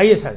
ISI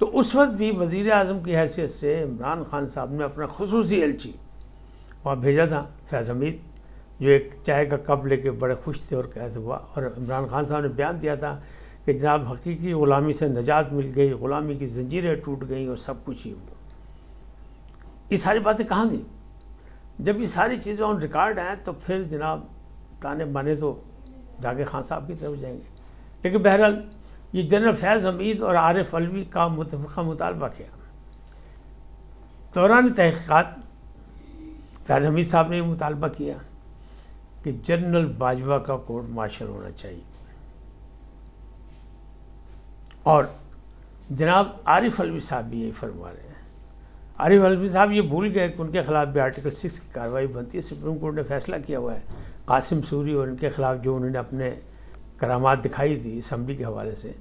تو اس وقت بھی وزیر اعظم کی حیثیت سے عمران خان صاحب نے اپنا خصوصی ایلچی وہاں بھیجا تھا، فیض حمید، جو ایک چائے کا کپ لے کے بڑے خوش تھے اور کہتے ہوا، اور عمران خان صاحب نے بیان دیا تھا کہ جناب حقیقی غلامی سے نجات مل گئی، غلامی کی زنجیریں ٹوٹ گئیں اور سب کچھ ہی ہوا۔ یہ ساری باتیں کہاں گئیں؟ جب یہ ساری چیزیں آن ریکارڈ ہیں تو پھر جناب تانے بانے تو جا کے خان صاحب کی طرف جائیں گے۔ لیکن بہرحال یہ جنرل فیض حمید اور عارف علوی کا متفقہ مطالبہ کیا۔ دوران تحقیقات فیض حمید صاحب نے یہ مطالبہ کیا کہ جنرل باجوہ کا کورٹ مارشل ہونا چاہیے، اور جناب عارف علوی صاحب بھی یہی فرما رہے ہیں۔ عارف علوی صاحب یہ بھول گئے کہ ان کے خلاف بھی آرٹیکل 6 کی کارروائی بنتی ہے، سپریم کورٹ نے فیصلہ کیا ہوا ہے۔ قاسم سوری اور ان کے خلاف جو انہوں نے اپنے کرامات دکھائی تھی اسمبلی کے حوالے سے،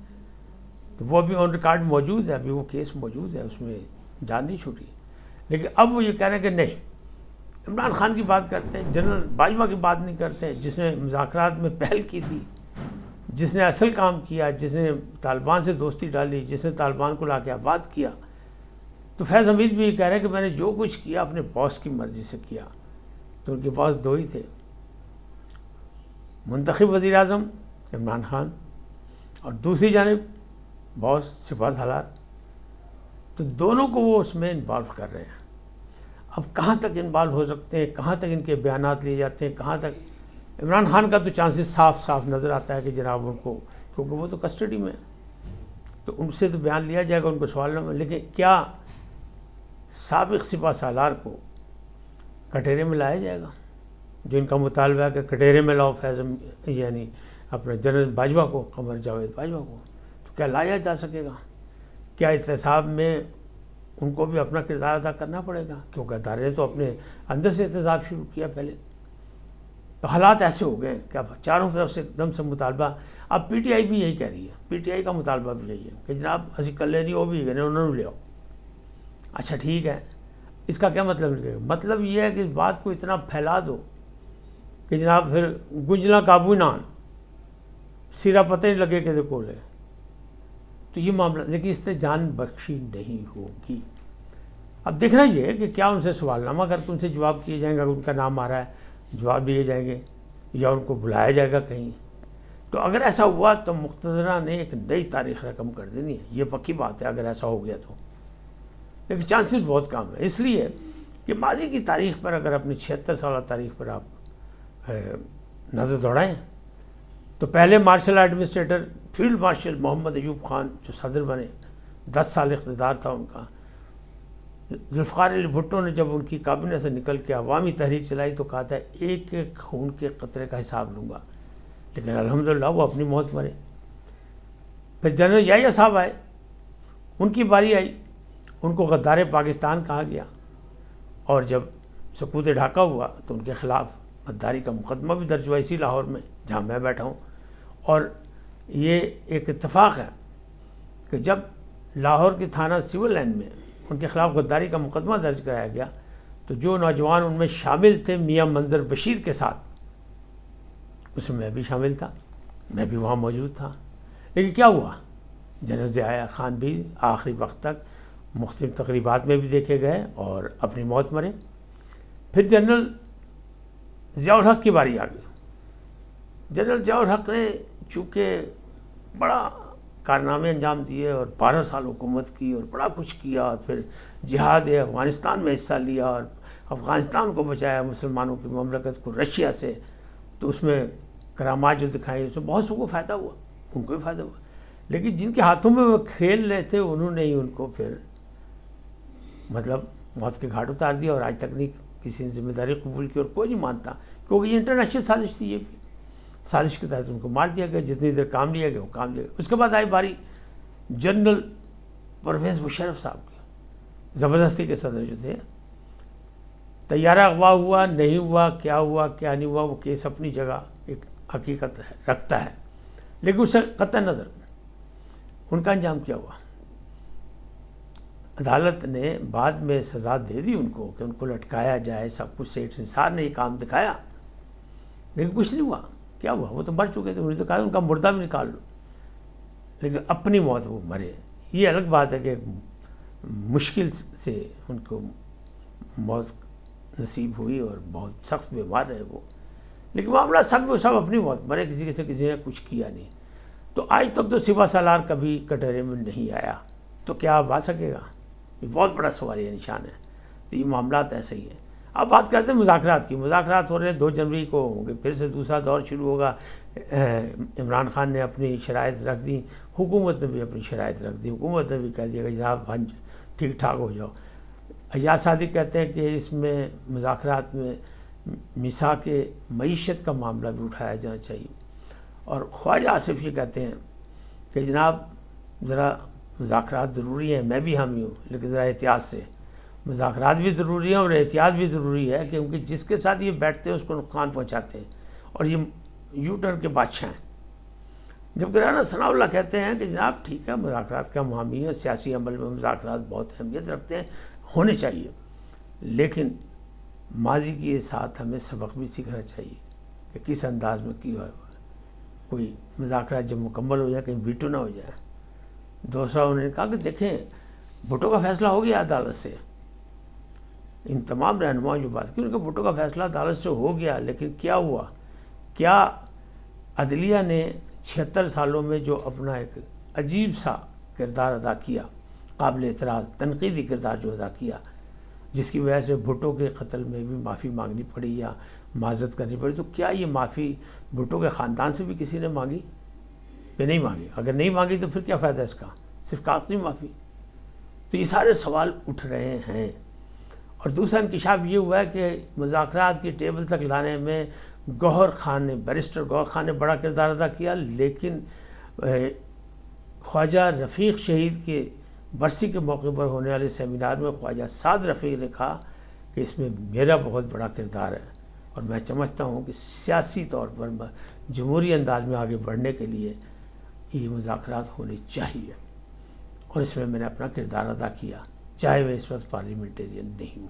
تو وہ بھی آن ریکارڈ موجود ہے، ابھی وہ کیس موجود ہے، اس میں جان نہیں چھوٹی۔ لیکن اب وہ یہ کہہ رہے ہیں کہ نہیں، عمران خان کی بات کرتے ہیں، جنرل باجوہ کی بات نہیں کرتے، جس نے مذاکرات میں پہل کی تھی، جس نے اصل کام کیا، جس نے طالبان سے دوستی ڈالی، جس نے طالبان کو لا کے آباد کیا۔ تو فیض حمید بھی یہ کہہ رہے ہیں کہ میں نے جو کچھ کیا اپنے باس کی مرضی سے کیا۔ تو ان کے پاس دو ہی تھے، منتخب وزیر اعظم عمران خان اور دوسری جانب باس سپاہ سالار، تو دونوں کو وہ اس میں انوالو کر رہے ہیں۔ اب کہاں تک انوالو ہو سکتے ہیں، کہاں تک ان کے بیانات لیے جاتے ہیں، کہاں تک عمران خان کا تو چانسز صاف صاف نظر آتا ہے کہ جناب ان کو، کیونکہ وہ تو کسٹڈی میں ہے، تو ان سے تو بیان لیا جائے گا، ان کو سوال نہ، لیکن کیا سابق سپاہ سالار کو کٹہرے میں لایا جائے گا؟ جو ان کا مطالبہ ہے کہ کٹہرے میں لاؤ فیض، یعنی اپنے جنرل باجوہ کو، قمر جاوید باجوہ کو، تو کیا لایا جا سکے گا؟ کیا احتساب میں ان کو بھی اپنا کردار ادا کرنا پڑے گا؟ کیونکہ ادارے نے تو اپنے اندر سے احتساب شروع کیا پہلے۔ تو حالات ایسے ہو گئے کہ اب چاروں طرف سے ایک دم سے مطالبہ، اب پی ٹی آئی بھی یہی کہہ رہی ہے، پی ٹی آئی کا مطالبہ بھی یہی ہے کہ جناب اسی کلے نہیں، وہ بھی گئے انہوں نے لے آؤ۔ اچھا ٹھیک ہے، اس کا کیا مطلب نکلے گا؟ مطلب یہ ہے کہ اس بات کو اتنا پھیلا دو کہ جناب پھر گنجلا قابو نہ آن، سیرا پتہ نہیں لگے کہ کول ہے، تو یہ معاملہ، لیکن اس سے جان بخشی نہیں ہوگی۔ اب دیکھنا یہ ہے کہ کیا ان سے سوال نامہ کر کے ان سے جواب کیے جائیں گے، اگر ان کا نام آ رہا ہے جواب دیے جائیں گے، یا ان کو بلایا جائے گا کہیں۔ تو اگر ایسا ہوا تو مقتدرہ نے ایک نئی تاریخ رقم کر دینی ہے، یہ پکی بات ہے اگر ایسا ہو گیا تو، لیکن چانسز بہت کم ہے، اس لیے کہ ماضی کی تاریخ پر اگر اپنی 76 سالہ تاریخ پر آپ نظر دوڑائیں تو پہلے مارشل ایڈمنسٹریٹر فیلڈ مارشل محمد ایوب خان جو صدر بنے، 10 سال اقتدار تھا ان کا۔ ذوالفقار علی بھٹو نے جب ان کی کابینہ سے نکل کے عوامی تحریک چلائی تو کہا تھا ایک ایک خون کے قطرے کا حساب لوں گا، لیکن الحمدللہ وہ اپنی موت مرے۔ پھر جنرل یحییٰ صاحب آئے، ان کی باری آئی، ان کو غدار پاکستان کہا گیا، اور جب سقوط ڈھاکہ ہوا تو ان کے خلاف غداری کا مقدمہ بھی درج ہوا اسی لاہور میں جہاں میں بیٹھا ہوں۔ اور یہ ایک اتفاق ہے کہ جب لاہور کے تھانہ سول لائن میں ان کے خلاف غداری کا مقدمہ درج کرایا گیا تو جو نوجوان ان میں شامل تھے میاں منظر بشیر کے ساتھ، اس میں میں بھی شامل تھا، میں بھی وہاں موجود تھا۔ لیکن کیا ہوا؟ جنرل ضیاء خان بھی آخری وقت تک مختلف تقریبات میں بھی دیکھے گئے اور اپنی موت مرے۔ پھر جنرل ضیاء الحق کی باری آ گئی۔ جنرل ضیاء الحق نے چونکہ بڑا کارنامے انجام دیے اور 12 سال حکومت کی اور بڑا کچھ کیا، اور پھر جہاد افغانستان میں حصہ لیا اور افغانستان کو بچایا مسلمانوں کی مملکت کو رشیا سے، تو اس میں کرامات جو دکھائیں اس میں بہت سو کو فائدہ ہوا، ان کو بھی فائدہ ہوا۔ لیکن جن کے ہاتھوں میں وہ کھیل رہے تھے انہوں نے ہی ان کو پھر مطلب موت کے گھاٹ اتار دیا، اور آج تک نہیں کسی نے ذمہ داری قبول کی اور کوئی نہیں مانتا، کیونکہ یہ انٹرنیشنل سازش تھی۔ یہ بھی سازش کے تحت ان کو مار دیا گیا، جتنی دیر کام لیا گیا وہ کام لیا گیا۔ اس کے بعد آئی باری جنرل پرویز مشرف صاحب کی، زبردستی کے صدر جو تھے۔ طیارہ اغوا ہوا نہیں ہوا، کیا ہوا کیا نہیں ہوا، وہ کیس اپنی جگہ ایک حقیقت رکھتا ہے، لیکن اسے قطع نظر ان کا انجام کیا ہوا؟ عدالت نے بعد میں سزا دے دی ان کو کہ ان کو لٹکایا جائے، سب کچھ سیٹ سنسار نے یہ کام دکھایا، لیکن کچھ نہیں ہوا۔ کیا ہوا؟ وہ تو مر چکے تھے، انہوں نے تو کہا ان کا مردہ بھی نکال لو، لیکن اپنی موت وہ مرے۔ یہ الگ بات ہے کہ مشکل سے ان کو موت نصیب ہوئی اور بہت سخت بیمار رہے وہ، لیکن معاملہ سب اپنی موت مرے، کسی نے کچھ کیا نہیں. تو آج تک تو سپہ سالار کبھی کٹہرے میں نہیں آیا، تو کیا اب آ سکے گا؟ یہ بہت بڑا سوالیہ نشان ہے. تو یہ معاملات ایسے ہی ہیں. اب بات کرتے ہیں مذاکرات کی. مذاکرات ہو رہے ہیں 2 جنوری کو ہوں گے، پھر سے دوسرا دور شروع ہوگا. عمران خان نے اپنی شرائط رکھ دی، حکومت نے بھی اپنی شرائط رکھ دی. حکومت نے بھی کہہ دیا کہ جناب ٹھیک ٹھاک ہو جاؤ. ایاز صادق کہتے ہیں کہ اس میں مذاکرات میں میثاق معیشت کا معاملہ بھی اٹھایا جانا چاہیے. اور خواجہ آصف یہ کہتے ہیں کہ جناب ذرا مذاکرات ضروری ہیں، میں بھی حامی ہوں، لیکن ذرا احتیاط سے. مذاکرات بھی ضروری ہیں اور احتیاط بھی ضروری ہے، کیونکہ جس کے ساتھ یہ بیٹھتے ہیں اس کو نقصان پہنچاتے ہیں، اور یہ یو ٹرن کے بادشاہ ہیں. جبکہ رانا ثناء اللہ کہتے ہیں کہ جناب ٹھیک ہے، مذاکرات کا ہم حامی ہیں، سیاسی عمل میں مذاکرات بہت اہمیت رکھتے ہیں، ہونے چاہیے، لیکن ماضی کے ساتھ ہمیں سبق بھی سیکھنا چاہیے کہ کس انداز میں کیا ہوا. کوئی مذاکرات جب مکمل ہو جائے کہیں ویٹو نہ ہو جائے. دوسرا انہوں نے کہا کہ دیکھیں بھٹو کا فیصلہ ہو گیا عدالت سے. ان تمام رہنماؤں جو بات کی ان کا بھٹو کا فیصلہ عدالت سے ہو گیا، لیکن کیا ہوا؟ کیا عدلیہ نے 76 سالوں میں جو اپنا ایک عجیب سا کردار ادا کیا، قابل اعتراض تنقیدی کردار جو ادا کیا، جس کی وجہ سے بھٹو کے قتل میں بھی معافی مانگنی پڑی یا معذرت کرنی پڑی، تو کیا یہ معافی بھٹو کے خاندان سے بھی کسی نے مانگی؟ کہ نہیں مانگی؟ اگر نہیں مانگی تو پھر کیا فائدہ اس کا؟ صرف کاغذی معافی. تو یہ سارے سوال اٹھ رہے ہیں. اور دوسرا انکشاف یہ ہوا ہے کہ مذاکرات کی ٹیبل تک لانے میں بیرسٹر گوہر خان نے بڑا کردار ادا کیا، لیکن خواجہ رفیق شہید کے برسی کے موقع پر ہونے والے سیمینار میں خواجہ سعد رفیق نے کہا کہ اس میں میرا بہت بڑا کردار ہے، اور میں سمجھتا ہوں کہ سیاسی طور پر جمہوری انداز میں آگے بڑھنے کے لیے یہ مذاکرات ہونے چاہیے، اور اس میں نے اپنا کردار ادا کیا، چاہے میں اس وقت پارلیمنٹیرین نہیں ہوں.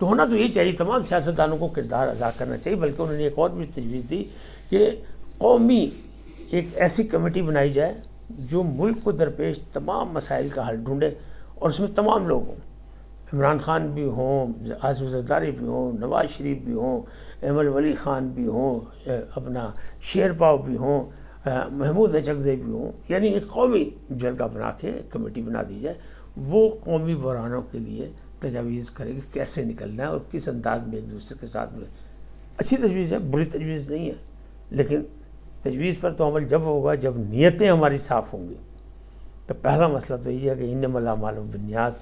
تو ہونا تو یہ چاہیے، تمام سیاستدانوں کو کردار ادا کرنا چاہیے. بلکہ انہوں نے ایک اور بھی تجویز دی کہ قومی ایک ایسی کمیٹی بنائی جائے جو ملک کو درپیش تمام مسائل کا حل ڈھونڈے، اور اس میں تمام لوگ ہوں. عمران خان بھی ہوں، آصف زرداری بھی ہوں، نواز شریف بھی ہوں، ایمل ولی خان بھی ہوں، اپنا شیرپاؤ بھی ہوں، محمود اچکزئی بھی ہوں. یعنی ایک قومی جرگہ بنا کے کمیٹی بنا دی جائے. وہ قومی بحرانوں کے لیے تجاویز کرے کہ کیسے نکلنا ہے اور کس انداز میں ایک دوسرے کے ساتھ میں. اچھی تجویز ہے، بری تجویز نہیں ہے، لیکن تجویز پر تو عمل جب ہوگا جب نیتیں ہماری صاف ہوں گی. تو پہلا مسئلہ تو یہ ہے کہ انما الاعمال بالنیات،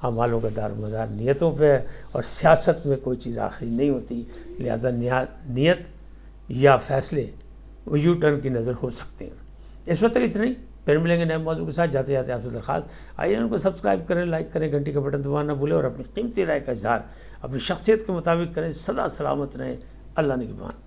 اعمالوں کا دار و مدار نیتوں پہ ہے، اور سیاست میں کوئی چیز آخری نہیں ہوتی. لہذا نیت یا فیصلے وہ یو ٹرن کی نظر ہو سکتے ہیں. اس وقت تک اتنا ہی. پھر ملیں گے نئے موضوع کے ساتھ. جاتے جاتے آپ سے درخواست، آئیے ان کو سبسکرائب کریں، لائک کریں، گھنٹی کا بٹن دبانا نہ بھولیں، اور اپنی قیمتی رائے کا اظہار اپنی شخصیت کے مطابق کریں. سدا سلامت رہیں. اللہ نگہبان.